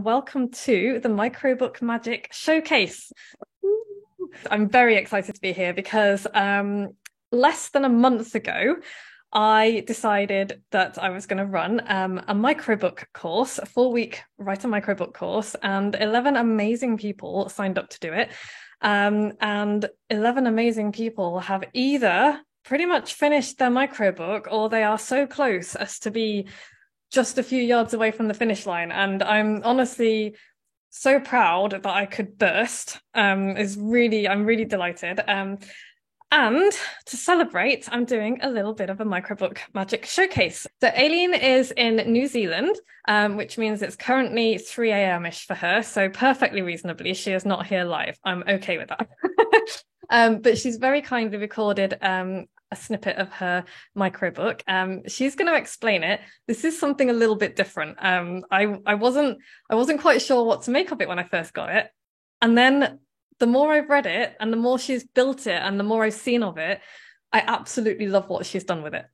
Welcome to the Microbook Magic Showcase. I'm very excited to be here because less than a month ago, I decided that I was going to run a microbook course, a 4-week write a microbook course, and 11 amazing people signed up to do it. And 11 amazing people have either pretty much finished their microbook or they are so close as to be just a few yards away from the finish line. And I'm honestly so proud that I could burst. I'm really delighted. And to celebrate, I'm doing a little bit of a microbook magic showcase. So Aileen is in New Zealand, which means it's currently 3 a.m.-ish for her. So perfectly reasonably, she is not here live. I'm okay with that. But she's very kindly recorded a snippet of her microbook. She's going to explain it. This is something a little bit different. I wasn't quite sure what to make of it when I first got it, and then the more I've read it and the more she's built it and the more I've seen of it, I absolutely love what she's done with it.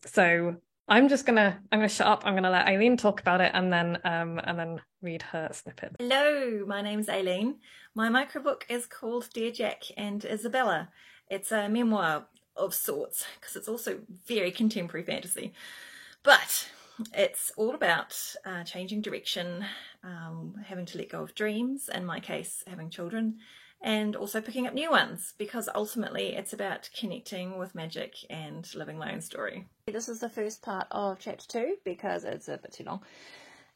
So I'm gonna shut up. I'm gonna let Aileen talk about it and then read her snippet. Hello, my name's Aileen. My microbook is called Dear Jack and Isabella. It's a memoir of sorts because it's also very contemporary fantasy, but it's all about changing direction, having to let go of dreams, in my case having children, and also picking up new ones, because ultimately it's about connecting with magic and living my own story. This is the first part of chapter 2 because it's a bit too long.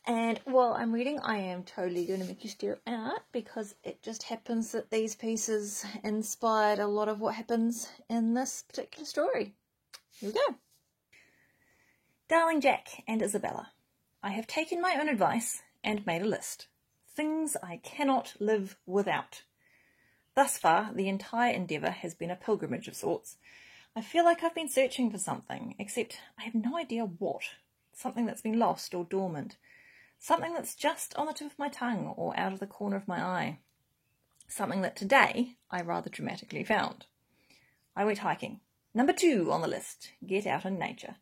And while I'm reading, I am totally going to make you stare out because it just happens that these pieces inspired a lot of what happens in this particular story. Here we go. Darling Jack and Isabella, I have taken my own advice and made a list. Things I cannot live without. Thus far, the entire endeavour has been a pilgrimage of sorts. I feel like I've been searching for something, except I have no idea what. Something that's been lost or dormant. Something that's just on the tip of my tongue or out of the corner of my eye. Something that today I rather dramatically found. I went hiking. Number 2 on the list, get out in nature.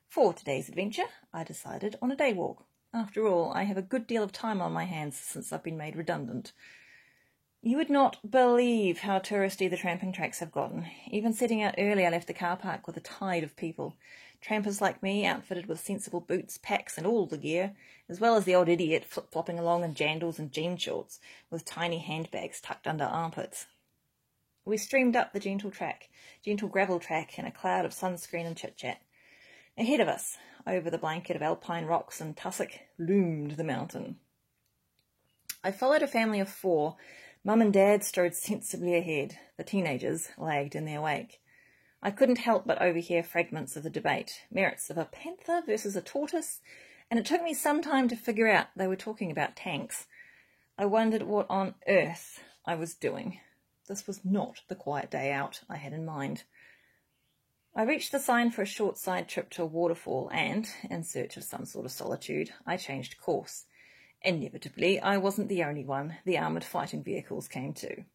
For today's adventure, I decided on a day walk. After all, I have a good deal of time on my hands since I've been made redundant. You would not believe how touristy the tramping tracks have gotten. Even setting out early, I left the car park with a tide of people. Trampers like me, outfitted with sensible boots, packs and all the gear, as well as the odd idiot flip-flopping along in jandals and jean shorts, with tiny handbags tucked under armpits. We streamed up the gentle gravel track in a cloud of sunscreen and chit-chat. Ahead of us, over the blanket of alpine rocks and tussock, loomed the mountain. I followed a family of 4. Mum and Dad strode sensibly ahead. The teenagers lagged in their wake. I couldn't help but overhear fragments of the debate, merits of a panther versus a tortoise, and it took me some time to figure out they were talking about tanks. I wondered what on earth I was doing. This was not the quiet day out I had in mind. I reached the sign for a short side trip to a waterfall and, in search of some sort of solitude, I changed course. Inevitably, I wasn't the only one. The armoured fighting vehicles came too.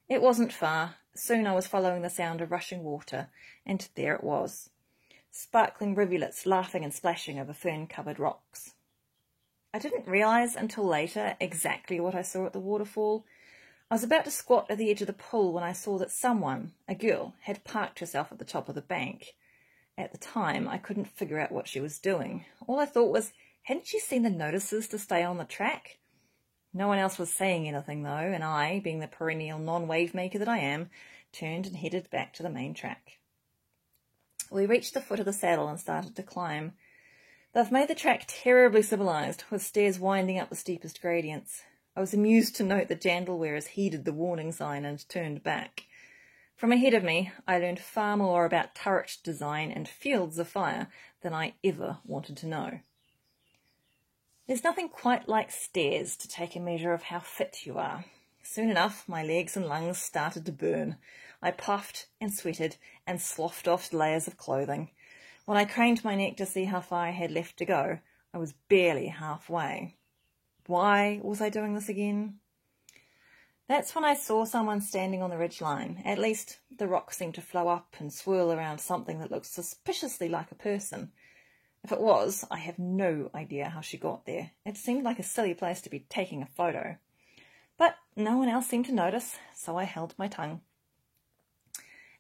It wasn't far. Soon I was following the sound of rushing water, and there it was. Sparkling rivulets laughing and splashing over fern-covered rocks. I didn't realise until later exactly what I saw at the waterfall. I was about to squat at the edge of the pool when I saw that someone, a girl, had parked herself at the top of the bank. At the time, I couldn't figure out what she was doing. All I thought was, hadn't she seen the notices to stay on the track? No one else was saying anything, though, and I, being the perennial non-wave maker that I am, turned and headed back to the main track. We reached the foot of the saddle and started to climb. They've made the track terribly civilised, with stairs winding up the steepest gradients. I was amused to note that jandal wearers heeded the warning sign and turned back. From ahead of me, I learned far more about turret design and fields of fire than I ever wanted to know. There's nothing quite like stairs to take a measure of how fit you are. Soon enough, my legs and lungs started to burn. I puffed and sweated and sloughed off layers of clothing. When I craned my neck to see how far I had left to go, I was barely halfway. Why was I doing this again? That's when I saw someone standing on the ridgeline. At least, the rocks seemed to flow up and swirl around something that looked suspiciously like a person. If it was, I have no idea how she got there. It seemed like a silly place to be taking a photo. But no one else seemed to notice, so I held my tongue.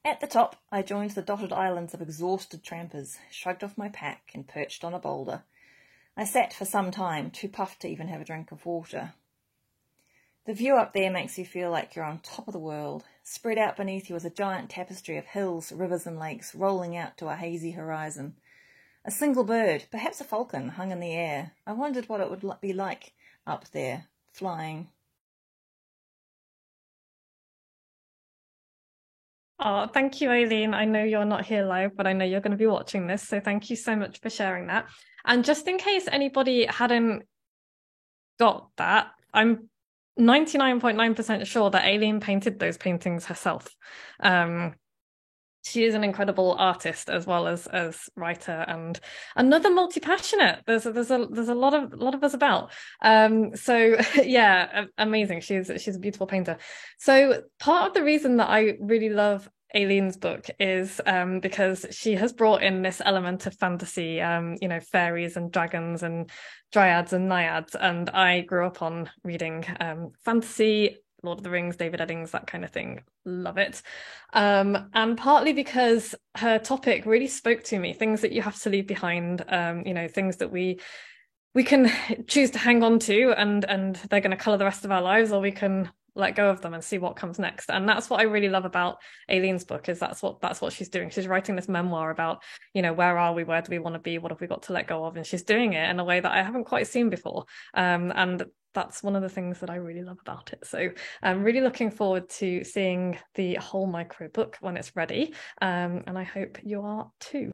At the top, I joined the dotted islands of exhausted trampers, shrugged off my pack and perched on a boulder. I sat for some time, too puffed to even have a drink of water. The view up there makes you feel like you're on top of the world. Spread out beneath you is a giant tapestry of hills, rivers and lakes rolling out to a hazy horizon. A single bird, perhaps a falcon, hung in the air. I wondered what it would be like up there, flying. Oh, thank you, Aileen. I know you're not here live, but I know you're going to be watching this. So thank you so much for sharing that. And just in case anybody hadn't got that, I'm 99.9% sure that Aileen painted those paintings herself. She is an incredible artist as well as writer and another multi-passionate. There's a lot of us about. So yeah, amazing. She's a beautiful painter. So part of the reason that I really love Aileen's book is because she has brought in this element of fantasy, fairies and dragons and dryads and naiads. And I grew up on reading fantasy, Lord of the Rings, David Eddings, that kind of thing. Love it. And partly because her topic really spoke to me, things that you have to leave behind, things that we can choose to hang on to and they're going to color the rest of our lives, or we can let go of them and see what comes next. And that's what I really love about Aileen's book, is that's what she's doing. She's writing this memoir about, where are we, where do we want to be, what have we got to let go of, and she's doing it in a way that I haven't quite seen before. And that's one of the things that I really love about it. So I'm really looking forward to seeing the whole micro book when it's ready. And I hope you are too.